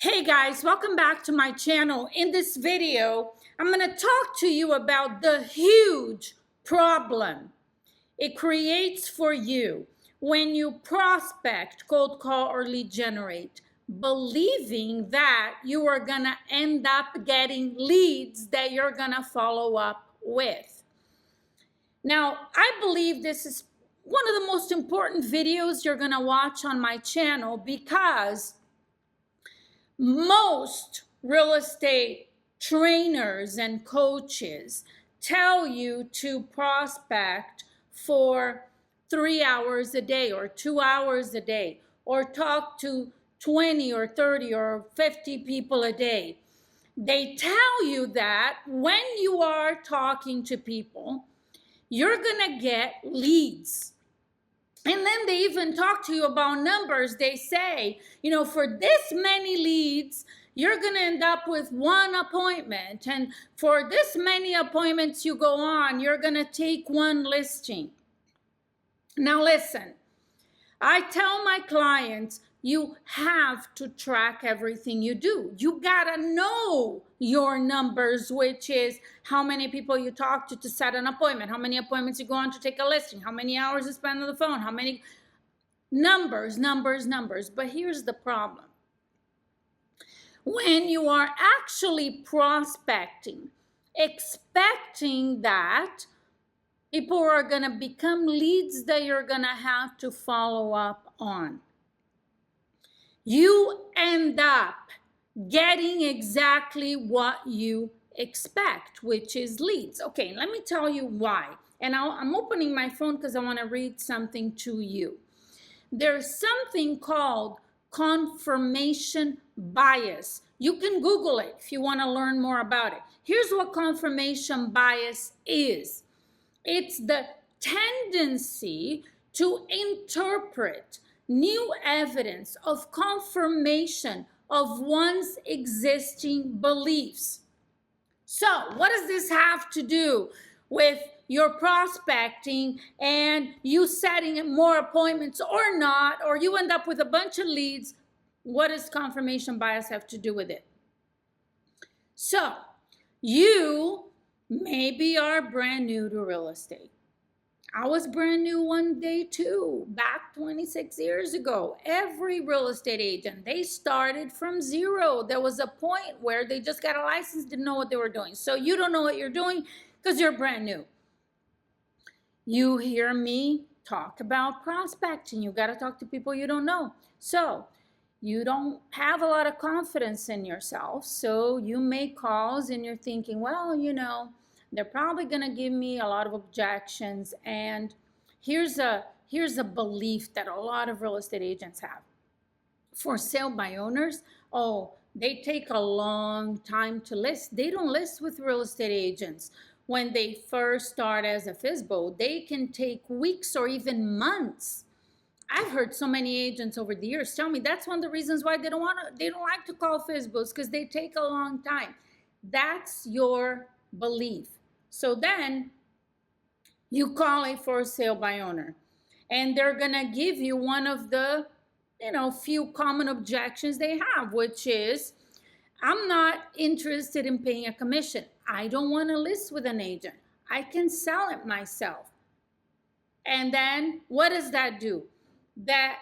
Hey guys, welcome back to my channel. In this video, I'm going to talk to you about the huge problem it creates for you when you prospect, cold call, or lead generate, believing that you are going to end up getting leads that you're going to follow up with. Now, I believe this is one of the most important videos you're going to watch on my channel because most real estate trainers and coaches tell you to prospect for 3 hours a day or 2 hours a day or talk to 20 or 30 or 50 people a day. They tell you that when you are talking to people, you're going to get leads. And then they even talk to you about numbers. They say, for this many leads, you're going to end up with one appointment. And for this many appointments you go on, you're going to take one listing. Now listen, I tell my clients, you have to track everything you do. You gotta know your numbers, which is how many people you talk to set an appointment, how many appointments you go on to take a listing, how many hours you spend on the phone, how many numbers. But here's the problem. When you are actually prospecting, expecting that people are gonna become leads that you're gonna have to follow up on, you end up getting exactly what you expect, which is leads. Okay, let me tell you why. And I'm opening my phone because I want to read something to you. There's something called confirmation bias. You can Google it if you want to learn more about it. Here's what confirmation bias is. It's the tendency to interpret new evidence of confirmation of one's existing beliefs. So, what does this have to do with your prospecting and you setting more appointments or not, or you end up with a bunch of leads? What does confirmation bias have to do with it? So, you maybe are brand new to real estate. I was brand new one day too, back 26 years ago. Every real estate agent, they started from zero. There was a point where they just got a license, didn't know what they were doing. So you don't know what you're doing because you're brand new. You hear me talk about prospecting. You got to talk to people you don't know. So you don't have a lot of confidence in yourself. So you make calls and you're thinking, well, they're probably going to give me a lot of objections. And here's a belief that a lot of real estate agents have. For sale by owners, they take a long time to list. They don't list with real estate agents. When they first start as a FSBO, they can take weeks or even months. I've heard so many agents over the years tell me that's one of the reasons why they don't like to call FSBOs, because they take a long time. That's your belief. So then you call a for sale by owner, and they're gonna give you one of the few common objections they have, which is, I'm not interested in paying a commission. I don't want to list with an agent. I can sell it myself. And then what does that do? That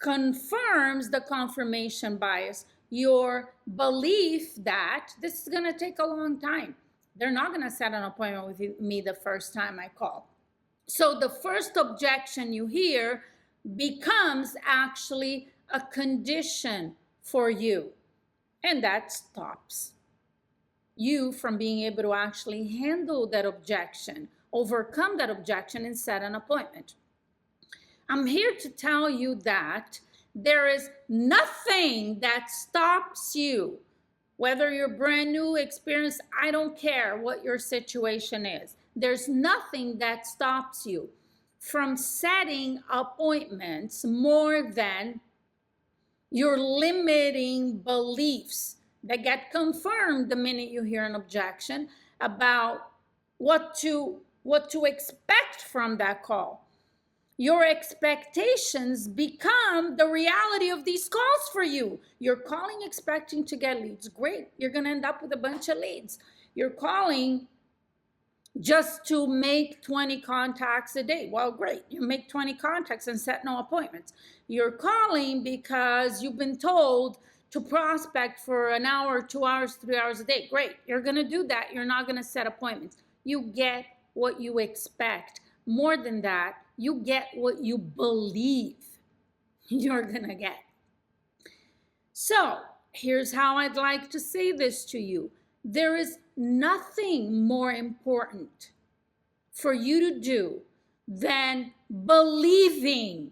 confirms the confirmation bias, your belief that this is going to take a long time. They're not going to set an appointment with me the first time I call. So the first objection you hear becomes actually a condition for you. And that stops you from being able to actually handle that objection, overcome that objection, and set an appointment. I'm here to tell you that there is nothing that stops you, whether you're brand new, experienced, I don't care what your situation is. There's nothing that stops you from setting appointments more than your limiting beliefs that get confirmed the minute you hear an objection about what to expect from that call. Your expectations become the reality of these calls for you. You're calling expecting to get leads. Great. You're going to end up with a bunch of leads. You're calling just to make 20 contacts a day. Well, great. You make 20 contacts and set no appointments. You're calling because you've been told to prospect for an hour, 2 hours, 3 hours a day. Great. You're going to do that. You're not going to set appointments. You get what you expect. More than that, you get what you believe you're going to get. So here's how I'd like to say this to you. There is nothing more important for you to do than believing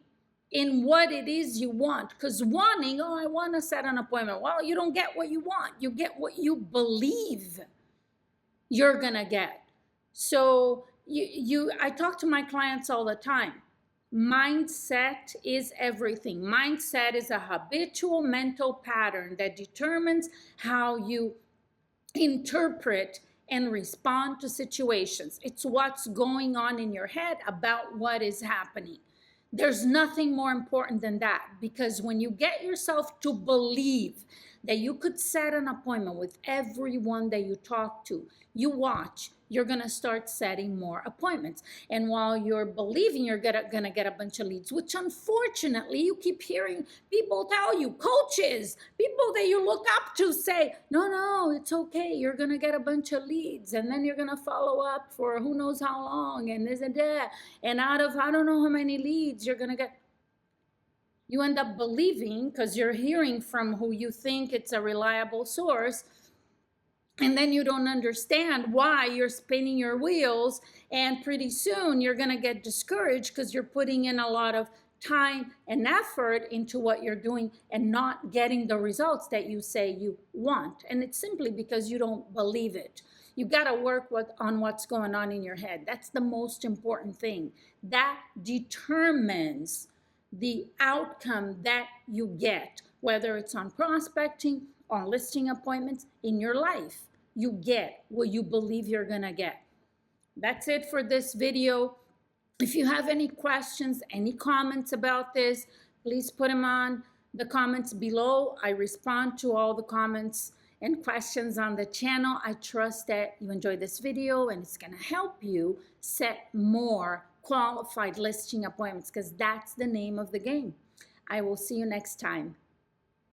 in what it is you want. Because wanting, oh, I want to set an appointment. Well, you don't get what you want. You get what you believe you're going to get. So I talk to my clients all the time. Mindset is everything. Mindset is a habitual mental pattern that determines how you interpret and respond to situations. It's what's going on in your head about what is happening. There's nothing more important than that, because when you get yourself to believe that you could set an appointment with everyone that you talk to, you watch, you're going to start setting more appointments. And while you're believing you're going to get a bunch of leads, which unfortunately you keep hearing people tell you, coaches, people that you look up to say, no, it's okay. You're going to get a bunch of leads, and then you're going to follow up for who knows how long, and this and that. And out of I don't know how many leads you're going to get. You end up believing because you're hearing from who you think it's a reliable source. And then you don't understand why you're spinning your wheels, and pretty soon you're going to get discouraged because you're putting in a lot of time and effort into what you're doing and not getting the results that you say you want. And it's simply because you don't believe it. You got to work on what's going on in your head. That's the most important thing. That determines the outcome that you get, whether it's on prospecting, on listing appointments, in your life. You get what you believe you're gonna get. That's it for this video. If you have any questions, any comments about this, please put them on the comments below. I respond to all the comments and questions on the channel. I trust that you enjoyed this video and it's gonna help you set more qualified listing appointments, because that's the name of the game. I will see you next time.